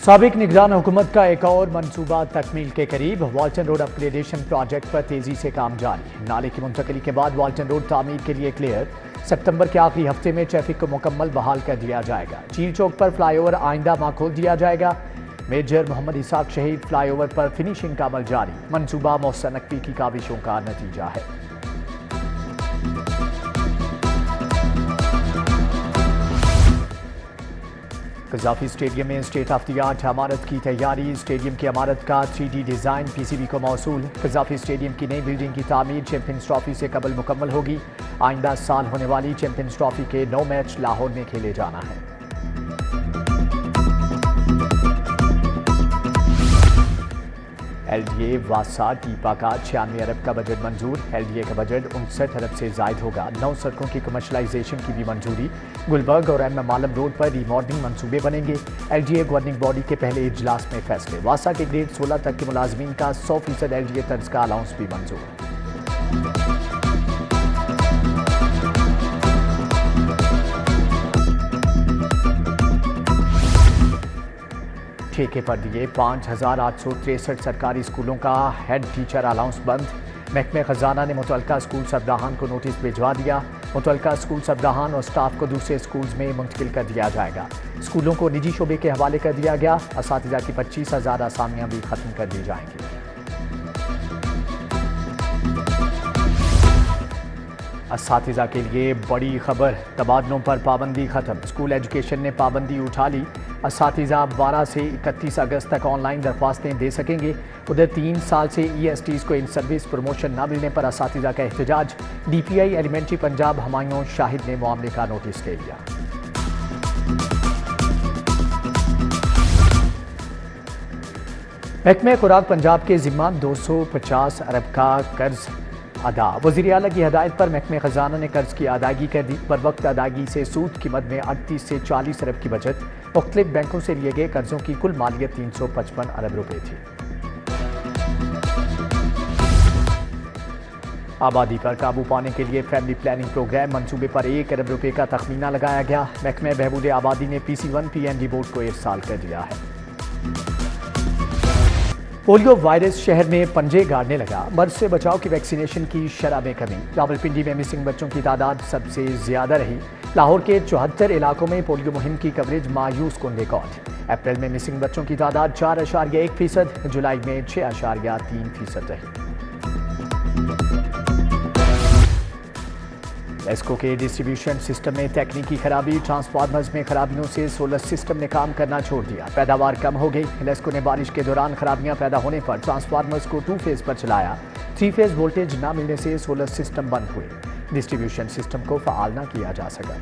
साबिक निगरान हुकूमत का एक और मनसूबा तकमील के करीब। वाल्टन रोड अपग्रेडेशन प्रोजेक्ट पर तेजी से काम जारी। नाले की मुंतकली के बाद वाल्टन रोड तामीर के लिए क्लियर। सितंबर के आखिरी हफ्ते में ट्रैफिक को मुकम्मल बहाल कर दिया जाएगा। चील चौक पर फ्लाईओवर आइंदा माह खोल दिया जाएगा। मेजर मोहम्मद इसाक शहीद फ्लाईओवर पर फिनिशिंग का अमल जारी। मनसूबा मोहसिन नकवी की काविशों का नतीजा है। कज़ाफी स्टेडियम में स्टेट ऑफ द आर्ट इमारत की तैयारी। स्टेडियम की इमारत का 3D डिज़ाइन PCB को मौसूल। कज़ाफी स्टेडियम की नई बिल्डिंग की तामीर चैंपियंस ट्रॉफी से कबल मुकम्मल होगी। आइंदा साल होने वाली चैंपियंस ट्रॉफी के 9 मैच लाहौर में खेले जाना है। LDA वासा टीपा का 96 अरब का बजट मंजूर। LDA का बजट 59 अरब से जायद होगा। 9 सड़कों की कमर्शलाइजेशन की भी मंजूरी। गुलबर्ग और MM आलम रोड पर रीमॉडलिंग मंसूबे बनेंगे। LDA गवर्निंग बॉडी के पहले इजलास में फैसले। वासा के ग्रेड 16 तक के मुलाजमीन का 100% LDA तर्ज का अलाउंस भी मंजूर। ठेके पर दिए 5863 सरकारी स्कूलों का हेड टीचर अलाउंस बंद। महकमे खजाना ने मुतल्लिका स्कूल सरबराहान को नोटिस भिजवा दिया। मुतल्लिका स्कूल सरबराहान और स्टाफ को दूसरे स्कूल्स में मुंतकिल कर दिया जाएगा। स्कूलों को निजी शोबे के हवाले कर दिया गया। असातिज़ा की 25,000 असामियाँ भी खत्म कर दी जाएंगी। असातिज़ा के लिए बड़ी खबर, तबादलों पर पाबंदी खत्म। स्कूल एजुकेशन ने पाबंदी उठा ली। असातिज़ा 12 से 31 अगस्त तक ऑनलाइन दरख्वास्तें दे सकेंगे। उधर 3 साल से ESTs को इन सर्विस प्रमोशन न मिलने पर असातिज़ा का एहतजाज। DPI एलिमेंट्री पंजाब हमायूं शाहिद ने मामले का नोटिस ले लिया। महकमे खुराक पंजाब के जिम्मा 250 अरब का कर्ज अदा। वज़ीर आला की हदायत पर महकमे खजाना ने कर्ज की अदायगी कर दी। बर वक्त अदायगी से सूद की मद में 38 से 40 अरब की बचत। मुख्तलिफ बैंकों से लिए गए कर्जों की कुल मालियत 355 अरब रुपए थी। आबादी पर काबू पाने के लिए फैमिली प्लानिंग प्रोग्राम मंसूबे पर 1 अरब रुपए का तखमीना लगाया गया। महकमे बहबूद आबादी ने PC1 PNG बोर्ड को इरसाल कर दिया है। पोलियो वायरस शहर में पंजे गाड़ने लगा। मर्ज से बचाव की वैक्सीनेशन की शरह में कमी। रावलपिंडी में मिसिंग बच्चों की तादाद सबसे ज्यादा रही। लाहौर के 74 इलाकों में पोलियो मुहिम की कवरेज मायूस कुन रिकॉर्ड। अप्रैल में मिसिंग बच्चों की तादाद 4.1%, जुलाई में 6.3% रही। लेस्को के डिस्ट्रीब्यूशन सिस्टम में तकनीकी खराबी। ट्रांसफार्मर्स में खराबियों से सोलर सिस्टम ने काम करना छोड़ दिया। पैदावार कम हो गई। लेस्को ने बारिश के दौरान खराबियां पैदा होने पर ट्रांसफार्मर्स को 2 फेज पर चलाया। 3 फेज वोल्टेज न मिलने से सोलर सिस्टम बंद हुए। डिस्ट्रीब्यूशन सिस्टम को फाल न किया जा सका।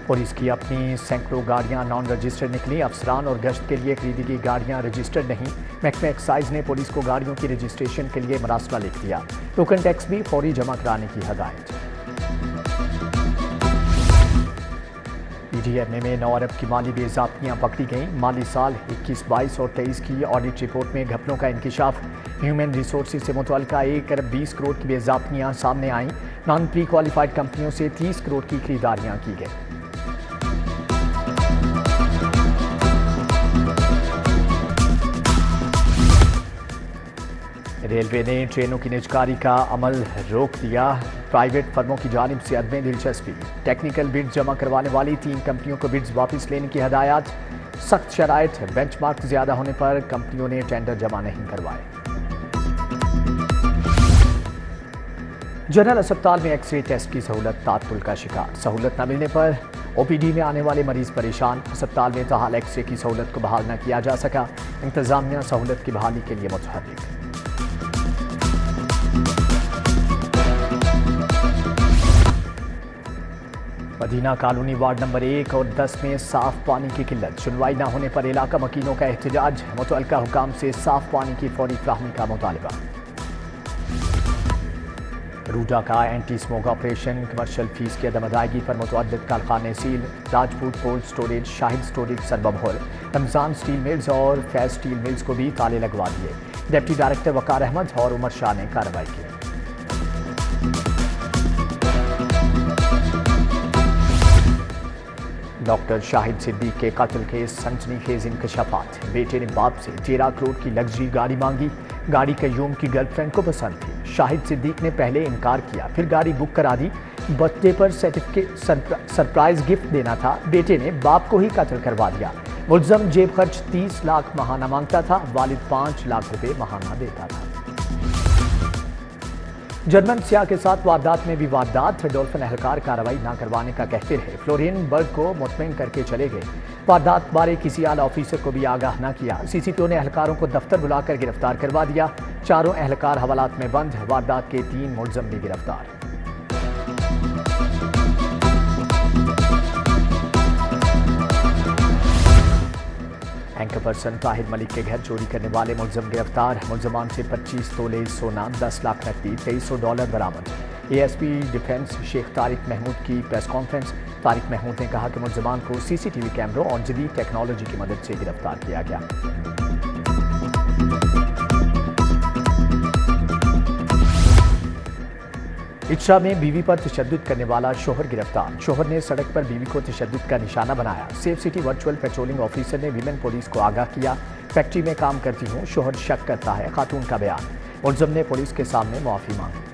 पुलिस की अपनी सैकड़ों गाड़ियां नॉन रजिस्टर्ड निकली। अफसरान और गश्त के लिए खरीदी गई गाड़ियां रजिस्टर्ड नहीं। महकमा एक्साइज ने पुलिस को गाड़ियों की रजिस्ट्रेशन के लिए मरासला लिख दिया। टोकन टैक्स भी फौरी जमा कराने की हदायत। EDMA में 9 अरब की माली बेज़ाब्तियां पकड़ी गईं। माली साल 21-22 और 23 की ऑडिट रिपोर्ट में घपलों का इंकिशाफ। ह्यूमन रिसोर्सेज से मुतल्लिका 1 अरब 20 करोड़ की बेज़ाब्तियां सामने आईं। नॉन प्री क्वालिफाइड कंपनियों से 30 करोड़ की खरीदारियां की गईं। रेलवे ने ट्रेनों की निजकारी का अमल रोक दिया। प्राइवेट फर्मों की जानिब से अदम दिलचस्पी। टेक्निकल बिड्स जमा करवाने वाली 3 कंपनियों को बिड्स वापस लेने की हदायत। सख्त शराइत। बेंचमार्क ज्यादा होने पर कंपनियों ने टेंडर जमा नहीं करवाए। जनरल अस्पताल में एक्सरे टेस्ट की सहूलत तात्तुल का शिकार। सहूलत न मिलने पर OPD में आने वाले मरीज परेशान। अस्पताल में ताहाल एक्सरे की सहूलत को बहाल न किया जा सका। इंतजामिया सहूलत की बहाली के लिए मुतहर्रिक। मदीना कॉलोनी वार्ड नंबर 1 और 10 में साफ पानी की किल्लत। सुनवाई न होने पर इलाका मकीनों का एहतजाज। मुतल्लिका हुकाम से साफ पानी की फौरी फराहमी का मुतालबा। रूडा का anti smoke operation. Commercial fees की अदम अदायगी पर मुतअद्दिद कारखाने seal. Rajput cold storage, Shahid storage सरबमहोल, रमजान स्टील मिल्स और फैज स्टील मिल्स को भी ताले लगवा दिए। डिप्टी डायरेक्टर वकार अहमद और उमर शाह ने कार्रवाई की। ڈاکٹر شاہد صدیق کے قتل کے سنسنیخیز انکشافات۔ بیٹے نے باپ سے 13 کروڑ کی لگژری گاڑی مانگی۔ گاڑی قیوم کی گرل فرینڈ کو پسند تھی۔ شاہد صدیق نے پہلے انکار کیا، پھر گاڑی بک کرا دی۔ برتھ ڈے پر سرپرائز گفٹ دینا تھا، بیٹے نے باپ کو ہی قتل کروا دیا۔ ملزم جیب خرچ 30 لاکھ ماہانہ مانگتا تھا، والد 5 لاکھ روپے ماہانہ دیتا تھا۔ جرمن سیاح کے ساتھ واردات میں بھی واردات، ڈولفن اہلکار کارروائی نہ کروانے کا کہتے رہے، فلورین برگ کو مطمئن کر کے چلے گئے۔ واردات بارے کسی اعلی آفیسر کو بھی آگاہ نہ کیا۔ سی سی ٹی او نے اہلکاروں کو دفتر بلا کر گرفتار کروا دیا۔ چاروں اہلکار حوالات میں بند، واردات کے 3 ملزم بھی گرفتار۔ اینکر پرسن طاہر ملک کے گھر چوری کرنے والے ملزم گرفتار، ملزمان سے 25 تولے سونا، 10 لاکھ نقدی، $2300 برآمد۔ اے ایس پی ڈیفنس شیخ طارق محمود کی پریس کانفرنس۔ طارق محمود نے کہا کہ ملزمان کو سی سی ٹی وی کیمروں اور جدید ٹیکنالوجی کی مدد سے گرفتار کیا گیا۔ اچھا میں بیوی پر تشدد کرنے والا شوہر گرفتار، شوہر نے سڑک پر بیوی کو تشدد کا نشانہ بنایا۔ Safe city virtual patrolling officer نے ویمن پولیس کو آگاہ کیا۔ فیکٹری میں کام کرتی ہوں، شوہر شک کرتا ہے، خاتون کا بیان۔ ملزم نے پولیس کے سامنے معافی مانگی۔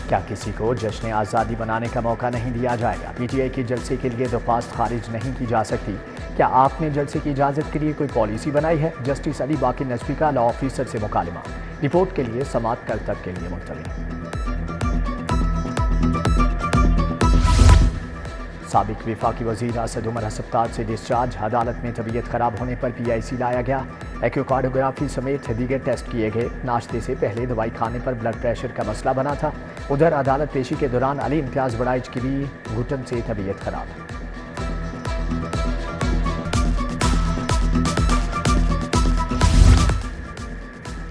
کیا کسی کو جشن آزادی منانے کا موقع نہیں دیا جائے گا؟ پی ٹی آئی کے جلسے کے لیے درخواست خارج نہیں کی جا سکتی۔ کیا آپ نے جلسے کی اجازت کے لیے کوئی پالیسی بنائی ہے؟ جسٹس علی باقر نجفی کا لا آفیسر سے مکالمہ۔ رپورٹ کے لیے سماعت کل تک کے لیے ملتوی۔ سابق وفاقی وزیر اسد عمر ہسپتال سے ڈسچارج، عدالت میں طبیعت خراب ہونے پر پی آئی سی لایا گیا۔ ایکوکارڈوگرافی سمیت دیگر ٹیسٹ کیے گئے۔ ناشتے سے پہلے دوائی کھانے پر بلڈ پریشر کا مسئلہ بنا تھا۔ ادھر عدالت پیشی کے دوران علی امتیاز بڑائچ کی بھی گھٹن سے طبیعت خراب۔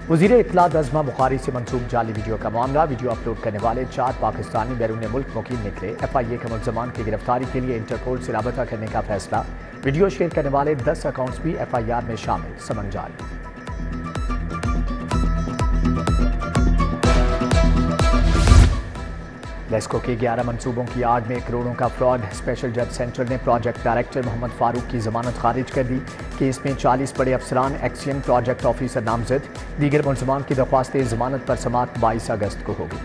وزیر اطلاع عظمہ بخاری سے منسوب جعلی ویڈیو کا معاملہ، ویڈیو اپلوڈ کرنے والے 4 پاکستانی بیرون ملک مقیم نکلے۔ ایف آئی اے کے ملزمان کی گرفتاری کے لیے انٹرپول سے رابطہ کرنے کا فیصلہ۔ ویڈیو شیئر کرنے والے 10 اکاؤنٹس بھی ایف آئی آر میں شامل، سمن جاری۔ لیسکو کے 11 منصوبوں کی آڑ میں کروڑوں کا فراڈ، اسپیشل جج سینٹرل نے پروجیکٹ ڈائریکٹر محمد فاروق کی ضمانت خارج کر دی۔ کیس میں 40 بڑے افسران، ایکسیم پروجیکٹ آفیسر نامزد۔ دیگر ملزمان کی درخواستیں ضمانت پر سماعت 22 اگست کو ہوگی۔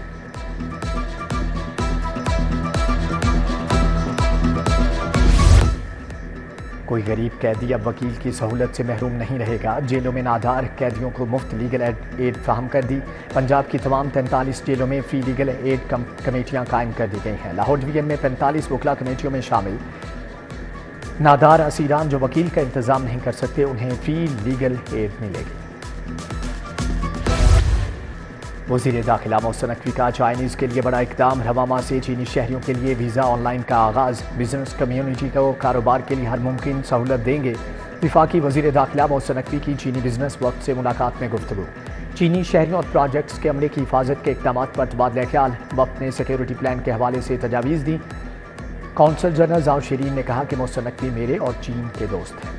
کوئی غریب قیدی اب وکیل کی سہولت سے محروم نہیں رہے گا۔ جیلوں میں نادار قیدیوں کو مفت لیگل ایڈ فراہم کر دی۔ پنجاب کی تمام 43 جیلوں میں فری لیگل ایڈ کمیٹیاں قائم کر دی گئی ہیں۔ لاہور ڈویژن میں 45 وکلا کمیٹیوں میں شامل نادار اسیران جو وکیل کا انتظام نہیں کر سکتے، انہیں فری لیگل ایڈ ملے گی۔ وزیر داخلہ محسن نقوی کا چائنیز کے لیے بڑا اقدام، رواں ماہ سے چینی شہریوں کے لیے ویزا آن لائن کا آغاز۔ بزنس کمیونٹی کو کاروبار کے لیے ہر ممکن سہولت دیں گے۔ وفاقی وزیر داخلہ محسن نقوی کی چینی بزنس وقت سے ملاقات میں گفتگو۔ چینی شہریوں اور پروجیکٹس کے عملے کی حفاظت کے اقدامات پر تبادلہ خیال۔ وفد نے سیکیورٹی پلان کے حوالے سے تجاویز دی۔ کونسل جنرل زاؤ شیرین نے کہا کہ محسن نقوی میرے اور چین کے دوست ہیں۔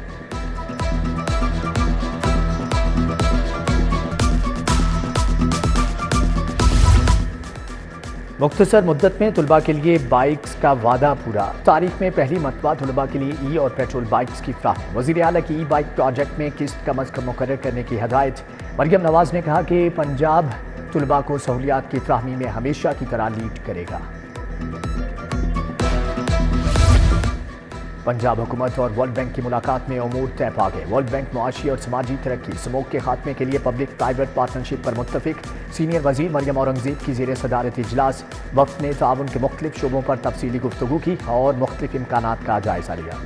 مختصر مدت میں طلباء کے لیے بائکس کا وعدہ پورا۔ تاریخ میں پہلی مرتبہ طلباء کے لیے ای اور پیٹرول بائکس کی فراہمی۔ وزیر اعلیٰ کی ای بائک پروجیکٹ میں قسط کم از کم مقرر کرنے کی ہدایت۔ مریم نواز نے کہا کہ پنجاب طلباء کو سہولیات کی فراہمی میں ہمیشہ کی طرح لیڈ کرے گا۔ پنجاب حکومت اور ورلڈ بینک کی ملاقات میں امور طے پا گئے۔ ورلڈ بینک معاشی اور سماجی ترقی، اسموگ کے خاتمے کے لیے پبلک پرائیویٹ پارٹنرشپ پر متفق۔ سینئر وزیر مریم اورنگزیب کی زیر صدارت اجلاس۔ وفد نے تعاون کے مختلف شعبوں پر تفصیلی گفتگو کی اور مختلف امکانات کا جائزہ لیا۔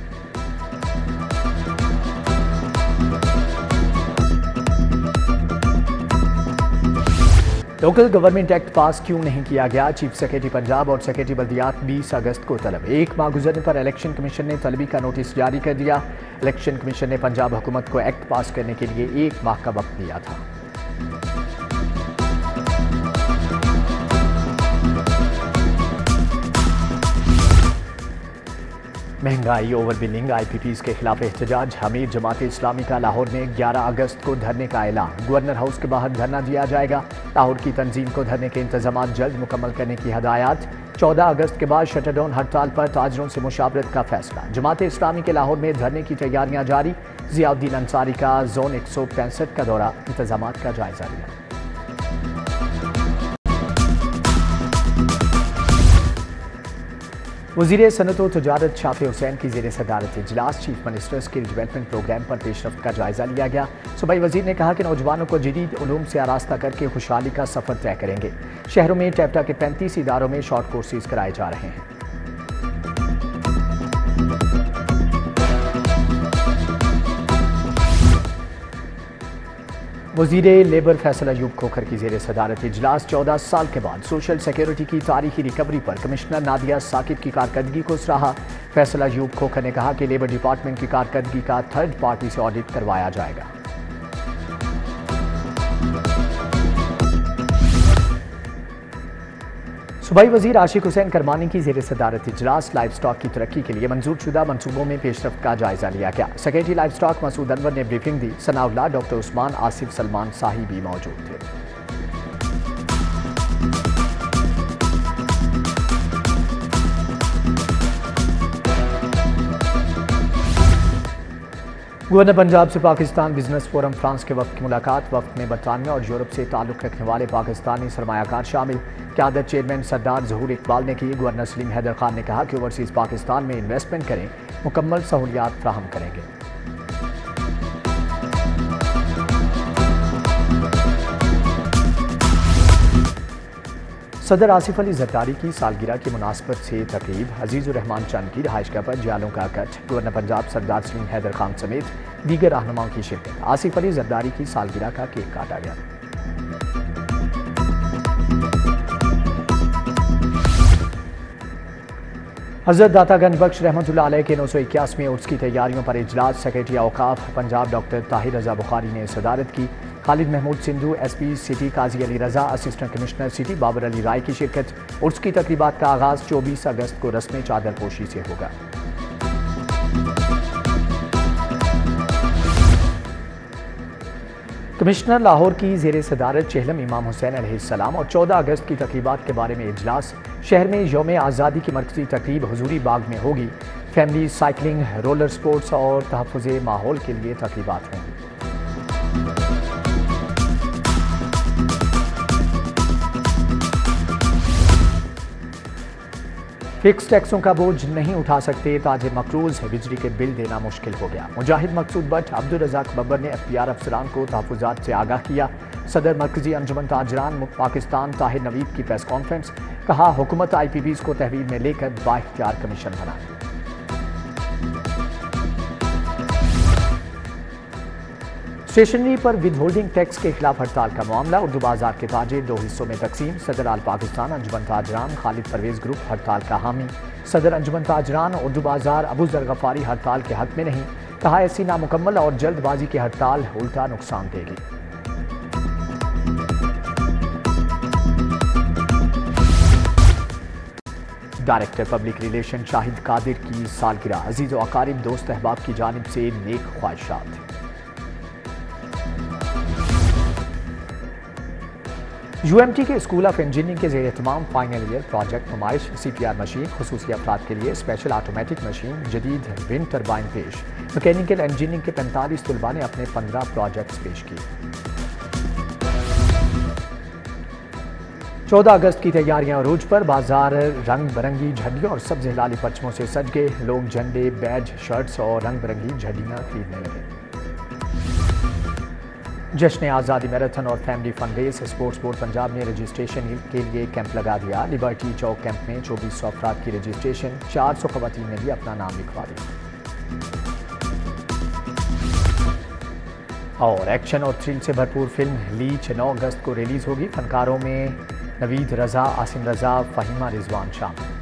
لوکل گورنمنٹ ایکٹ پاس کیوں نہیں کیا گیا؟ چیف سیکرٹری پنجاب اور سیکرٹری بلدیات 20 اگست کو طلب۔ 1 ماہ گزرنے پر الیکشن کمیشن نے طلبی کا نوٹس جاری کر دیا۔ الیکشن کمیشن نے پنجاب حکومت کو ایکٹ پاس کرنے کے لیے 1 ماہ کا وقت دیا تھا۔ महंगाई, ओवर बिलिंग, IPPs के खिलाफ एहतजाज। अमीर जमात इस्लामी का लाहौर में 11 अगस्त को धरने का ऐलान। गवर्नर हाउस के बाहर धरना दिया जाएगा। लाहौर की तंजीम को धरने के इंतजाम जल्द मुकम्मल करने की हदायत। 14 अगस्त के बाद शटरडाउन हड़ताल पर ताजरों से मुशावरत का फैसला। जमात इस्लामी के लाहौर में धरने की तैयारियां जारी। जियाउद्दीन अंसारी का जोन 165 का दौरा, इंतजामात का जायजा लिया। वज़ीर सनअत व तजारत शाफी हुसैन की ज़ेर सदारत इजलास चीफ मिनिस्टर्स के डेवलपमेंट प्रोग्राम पर पेशरफ्त का जायजा लिया गया। सूबाई वज़ीर ने कहा कि नौजवानों को जदीद उलूम से आरास्ता करके खुशहाली का सफ़र तय करेंगे। शहरों में टैप्टा के 35 इदारों में शॉर्ट कोर्सेज कराए जा रहे हैं। वज़ीर लेबर फैसल अयूब खोखर की ज़ेर सदारत इजलास 14 साल के बाद सोशल सिक्योरिटी की तारीखी रिकवरी पर कमिश्नर नादिया साकिब की कारकर्दगी को सराहा। फैसल अयूब खोखर ने कहा कि लेबर डिपार्टमेंट की कारकर्दगी का थर्ड पार्टी से ऑडिट करवाया जाएगा। सूबाई वज़ीर आशिक हुसैन करमानी की ज़ेर सदारत इजलास लाइव स्टॉक की तरक्की के लिए मंजूर शुदा मनसूबों में पेशरफ्त का जायजा लिया गया। Secretary livestock Masood Anwar ने ब्रीफिंग दी। सनाउल्लाह, डॉक्टर उस्मान, आसिफ सलमान साही भी मौजूद थे। गवर्नर पंजाब से पाकिस्तान बिजनेस फोरम फ्रांस के वफ्द की मुलाकात। वफ्द में बरतानिया और यूरोप से ताल्लुक़ रखने वाले पाकिस्तानी सरमायाकार शामिल। क़यादत चेयरमैन सरदार ज़हूर इकबाल ने की। गवर्नर सलीम हैदर खान ने कहा कि ओवरसीज़ पाकिस्तान में इन्वेस्टमेंट करें, मुकम्मल सहूलियात फ्राहम करेंगे। सदर आसिफ अली जरदारी की सालगिरह की मुनासबत से तकरीब। अजीज़ुर रहमान चंद की रहायशगाह पर जालों का कट। गवर्नर पंजाब सरदार सलीम हैदर खान समेत दीगर रहनुमाओं की शिरकत। आसिफ अली जरदारी की सालगिरह का केक काटा गया। हज़रत दाता गंज बख्श रहमतुल्लाह अलैह के 981वें उर्स की तैयारियों पर इजलास। सेक्रेटरी औकाफ पंजाब डॉक्टर ताहिर रजा बुखारी ने सदारत की। Khalid Mahmood Sindhu, SP city Qazi Ali Raza, assistant commissioner city Babar Ali Rai की शिरकत। उर्स की तकरीबात का आगाज़ 24 अगस्त को रस्म चादरपोशी से होगा। कमिश्नर लाहौर की ज़ेर सदारत चेहलम इमाम हुसैन अलैहिस्सलाम और 14 अगस्त की तकरीबात के बारे में इजलास। शहर में यौम आज़ादी की मरकज़ी तकरीब हुजूरी बाग में होगी। फैमिली साइकिलिंग, रोलर स्पोर्ट्स और तहफ़्फ़ुज़े माहौल के लिए तकरीबात होंगी। फिक्स टैक्सों का बोझ नहीं उठा सकते ताजिर मकरूज, बिजली के बिल देना मुश्किल हो गया। मुजाहिद मकसूद बट, अब्दुल रज़ाक बब्बर ने FPR अफसरान को तहफ़्फ़ुज़ात से आगाह किया। सदर मरकज़ी अंजुमन ताजरान पाकिस्तान ताहिर नवीद की प्रेस कॉन्फ्रेंस। कहा, हुकूमत IPPs को तहवील में लेकर बाइख्तियार कमीशन बनाए। स्टेशनरी पर विद होल्डिंग टैक्स के खिलाफ हड़ताल का मामला। उर्दू बाजार के ताजिर 2 हिस्सों में तकसीम। सदर आल पाकिस्तान अंजुमन ताजरान खालिद परवेज ग्रुप हड़ताल का हामी। सदर अंजुमन ताजरान उर्दू बाजार अबू जर गफारी हड़ताल के हक में नहीं। कहा, ऐसी नामुकम्मल और जल्दबाजी की हड़ताल उल्टा नुकसान देगी। Director public relation Shahid Qadir की सालगिरह। अजीज व अकारिब, दोस्त अहबाब की जानिब से नेक ख्वाहिशात। UMT के स्कूल ऑफ इंजीनियरिंग के ज़ेर एहतमाम फाइनल ईयर प्रोजेक्ट नुमाइश। CPR मशीन, खुसूसी अफराद के लिए स्पेशल ऑटोमेटिक मशीन, जदीद विंड टरबाइन पेश। मैकेनिकल इंजीनियरिंग के 45 तलबा ने अपने 15 प्रोजेक्ट्स पेश किए। 14 अगस्त की तैयारियां अरूज पर। बाजार रंग बिरंगी झंडियों और सब्ज हिलाली परचमों से सज गए। लोग झंडे, बैज, शर्ट्स और रंग बिरंगी झंडियां खरीदने लगे। जश्न आज़ादी मैराथन और family fun race. Sports board Punjab ने रजिस्ट्रेशन के लिए कैंप लगा दिया। लिबर्टी चौक कैंप में 2400 अफराद की रजिस्ट्रेशन। 400 खवातीन ने भी अपना नाम लिखवा दिया। और एक्शन और थ्रिल से भरपूर फिल्म लीच 9 अगस्त को रिलीज होगी। फनकारों में नवीद रजा, आसिम रजा, फहीमा रिजवान शामिल।